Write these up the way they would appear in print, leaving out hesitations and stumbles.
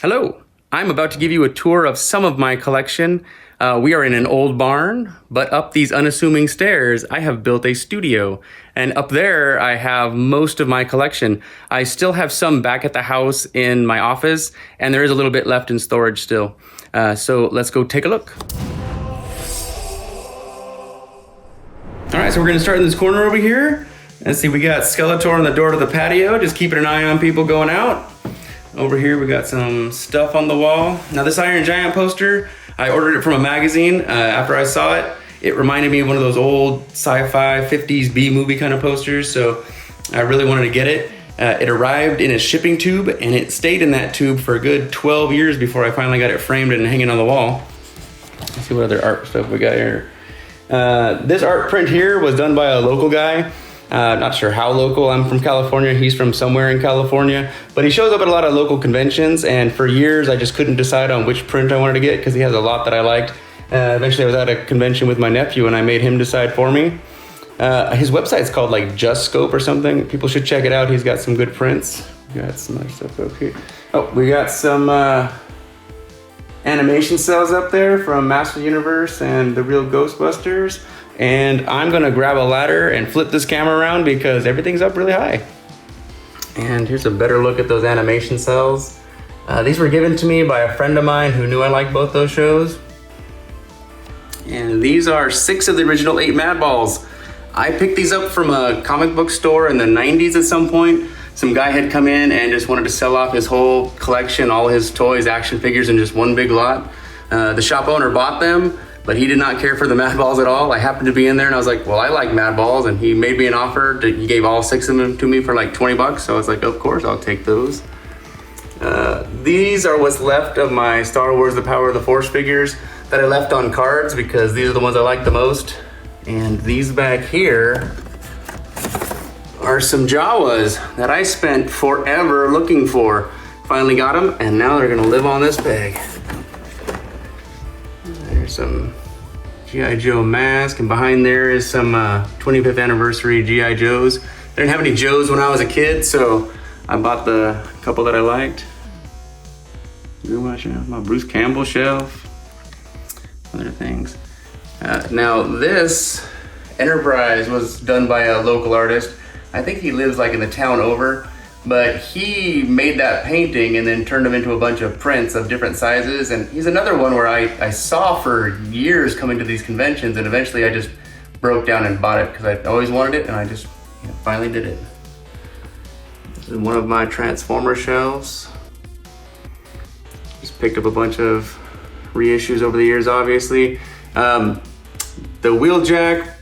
Hello, I'm about to give you a tour of some of my collection. We are in an old barn, but up these unassuming stairs, I have built a studio. And up there, I have most of my collection. I still have some back at the house in my office, and there is a little bit left in storage still. So let's go take a look. All right, so we're gonna start in this corner over here. Let's see, we got Skeletor on the door to the patio, just keeping an eye on people going out. Over here, we got some stuff on the wall. Now this Iron Giant poster, I ordered it from a magazine. After I saw it, it reminded me of one of those old sci-fi 50s B-movie kind of posters, so I really wanted to get it. It arrived in a shipping tube, and it stayed in that tube for a good 12 years before I finally got it framed and hanging on the wall. Let's see what other art stuff we got here. This art print here was done by a local guy. Not sure how local. I'm from California. He's from somewhere in California, but he shows up at a lot of local conventions, and for years I just couldn't decide on which print I wanted to get because he has a lot that I liked. Eventually I was at a convention with my nephew and I made him decide for me. His website's called like Just Scope or something. People should check it out. He's got some good prints. We got some other stuff up here. Oh, we got some animation cells up there from Master Universe and the real Ghostbusters. And I'm gonna grab a ladder and flip this camera around because everything's up really high. And here's a better look at those animation cells. These were given to me by a friend of mine who knew I liked both those shows. And these are 6 of the original 8 Madballs. I picked these up from a comic book store in the 90s at some point. Some guy had come in and just wanted to sell off his whole collection, all his toys, action figures in just one big lot. The shop owner bought them, but he did not care for the Madballs at all. I happened to be in there and I was like, well, I like Madballs, and he made me an offer. He gave all 6 of them to me for like 20 bucks. So I was like, of course, I'll take those. These are what's left of my Star Wars The Power of the Force figures that I left on cards because these are the ones I like the most. And these back here are some Jawas that I spent forever looking for. Finally got them, and now they're gonna live on this bag. There's some G.I. Joe M.A.S.K, and behind there is some 25th anniversary G.I. Joes. I didn't have any Joes when I was a kid, so I bought the couple that I liked. My Bruce Campbell shelf, other things. Now this Enterprise was done by a local artist. I think he lives like in the town over, but he made that painting and then turned them into a bunch of prints of different sizes. And he's another one where I saw for years coming to these conventions, and eventually I just broke down and bought it because I always wanted it, and I just finally did it. This is one of my Transformer shelves. Just picked up a bunch of reissues over the years, obviously. The Wheeljack,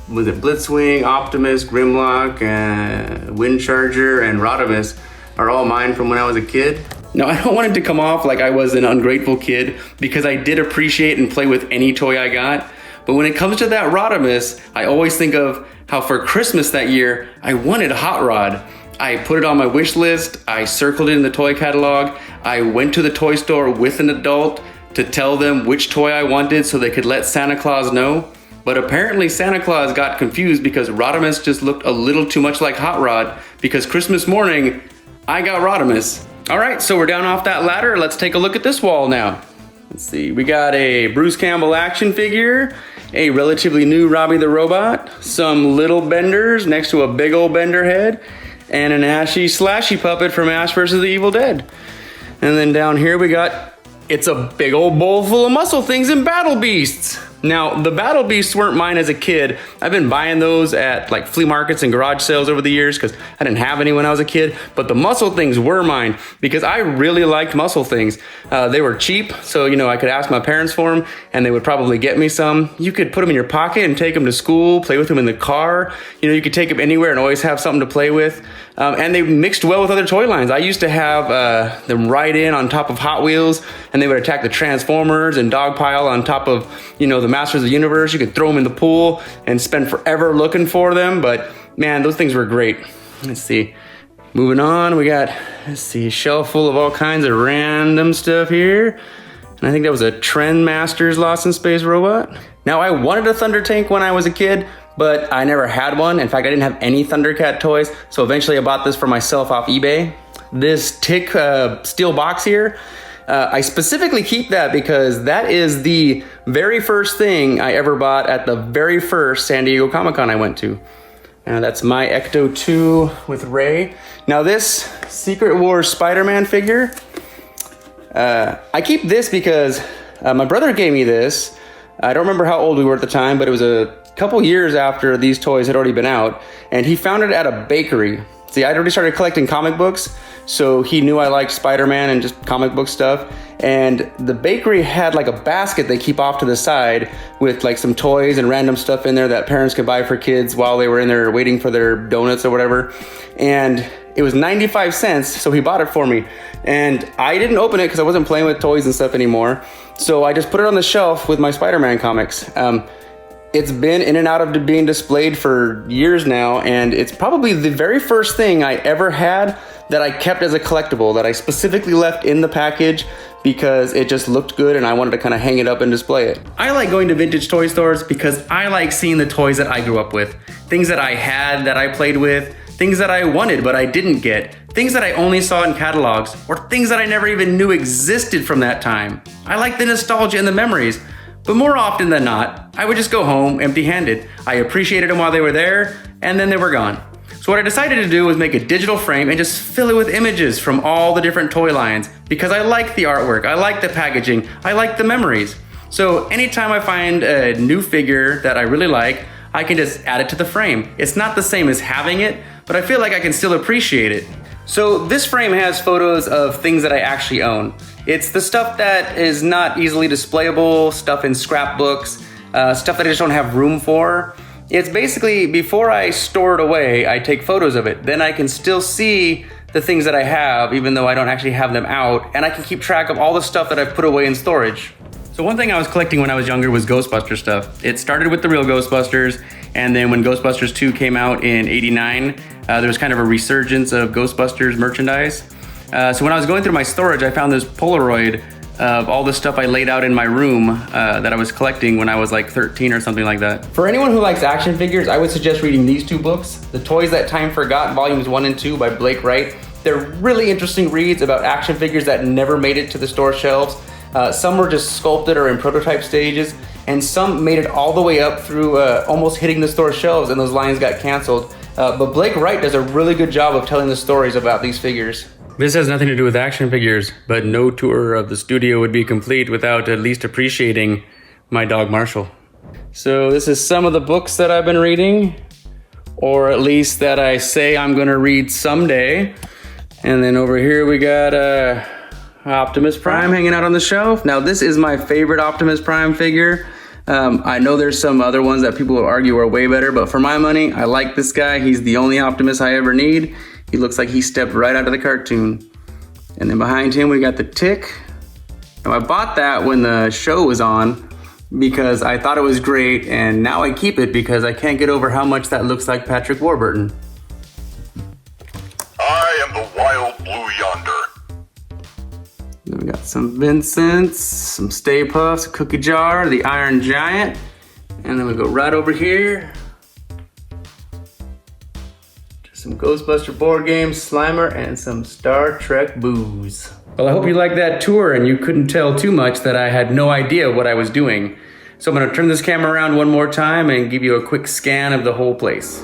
was it Blitzwing, Optimus, Grimlock, Windcharger, and Rodimus are all mine from when I was a kid. Now, I don't want it to come off like I was an ungrateful kid because I did appreciate and play with any toy I got. But when it comes to that Rodimus, I always think of how for Christmas that year, I wanted a Hot Rod. I put it on my wish list, I circled it in the toy catalog, I went to the toy store with an adult to tell them which toy I wanted so they could let Santa Claus know. But apparently Santa Claus got confused because Rodimus just looked a little too much like Hot Rod because Christmas morning, I got Rodimus. All right, so we're down off that ladder. Let's take a look at this wall now. Let's see, we got a Bruce Campbell action figure, a relatively new Robbie the Robot, some little benders next to a big old bender head, and an Ashy Slashy puppet from Ash vs. the Evil Dead. And then down here we got, it's a big old bowl full of muscle things and battle beasts. Now, the battle beasts weren't mine as a kid. I've been buying those at like flea markets and garage sales over the years because I didn't have any when I was a kid, but the muscle things were mine because I really liked muscle things. They were cheap, so I could ask my parents for them and they would probably get me some. You could put them in your pocket and take them to school, play with them in the car. You could take them anywhere and always have something to play with. And they mixed well with other toy lines. I used to have them ride in on top of Hot Wheels, and they would attack the Transformers and dogpile on top of, the Masters of the Universe. You could throw them in the pool and spend forever looking for them, but man, those things were great. Let's see. Moving on, we got, a shelf full of all kinds of random stuff here. And I think that was a Trendmasters Lost in Space robot. Now, I wanted a Thunder Tank when I was a kid, but I never had one. In fact, I didn't have any Thundercat toys, so eventually I bought this for myself off eBay. this Tick steel box here. I specifically keep that because that is the very first thing I ever bought at the very first San Diego Comic-Con I went to. That's my Ecto 2 with Ray. Now this Secret Wars Spider-Man figure, I keep this because my brother gave me this. I don't remember how old we were at the time, but it was a couple years after these toys had already been out, and he found it at a bakery. See, I'd already started collecting comic books, so he knew I liked Spider-Man and just comic book stuff. And the bakery had like a basket they keep off to the side with like some toys and random stuff in there that parents could buy for kids while they were in there waiting for their donuts or whatever. And it was 95 cents, so he bought it for me. And I didn't open it because I wasn't playing with toys and stuff anymore. So I just put it on the shelf with my Spider-Man comics. It's been in and out of being displayed for years now, and it's probably the very first thing I ever had that I kept as a collectible, that I specifically left in the package because it just looked good and I wanted to kind of hang it up and display it. I like going to vintage toy stores because I like seeing the toys that I grew up with. Things that I had that I played with, things that I wanted but I didn't get, things that I only saw in catalogs, or things that I never even knew existed from that time. I like the nostalgia and the memories. But more often than not, I would just go home empty-handed. I appreciated them while they were there, and then they were gone. So what I decided to do was make a digital frame and just fill it with images from all the different toy lines, because I like the artwork, I like the packaging, I like the memories. So anytime I find a new figure that I really like, I can just add it to the frame. It's not the same as having it, but I feel like I can still appreciate it. So this frame has photos of things that I actually own. It's the stuff that is not easily displayable, stuff in scrapbooks, stuff that I just don't have room for. It's basically, before I store it away, I take photos of it. Then I can still see the things that I have, even though I don't actually have them out, and I can keep track of all the stuff that I've put away in storage. So one thing I was collecting when I was younger was Ghostbusters stuff. It started with the real Ghostbusters, and then when Ghostbusters 2 came out in '89, there was kind of a resurgence of Ghostbusters merchandise. So when I was going through my storage, I found this Polaroid of all the stuff I laid out in my room that I was collecting when I was like 13 or something like that. For anyone who likes action figures, I would suggest reading these two books, The Toys That Time Forgot, Volumes 1 and 2 by Blake Wright. They're really interesting reads about action figures that never made it to the store shelves. Some were just sculpted or in prototype stages, and some made it all the way up through almost hitting the store shelves, and those lines got canceled. But Blake Wright does a really good job of telling the stories about these figures. This has nothing to do with action figures, but no tour of the studio would be complete without at least appreciating my dog Marshall. So this is some of the books that I've been reading, or at least that I say I'm gonna read someday. And then over here we got Optimus Prime hanging out on the shelf. Now this is my favorite Optimus Prime figure. I know there's some other ones that people will argue are way better, but for my money, I like this guy. He's the only Optimus I ever need. He looks like he stepped right out of the cartoon. And then behind him, we got the Tick. Now I bought that when the show was on because I thought it was great, and now I keep it because I can't get over how much that looks like Patrick Warburton. I am the wild blue yonder. Then we got some Vincents, some Stay Puffs, a cookie jar, the Iron Giant, and then we go right over here. Some Ghostbuster board games, Slimer, and some Star Trek booze. Well, I hope you liked that tour and you couldn't tell too much that I had no idea what I was doing. So I'm gonna turn this camera around one more time and give you a quick scan of the whole place.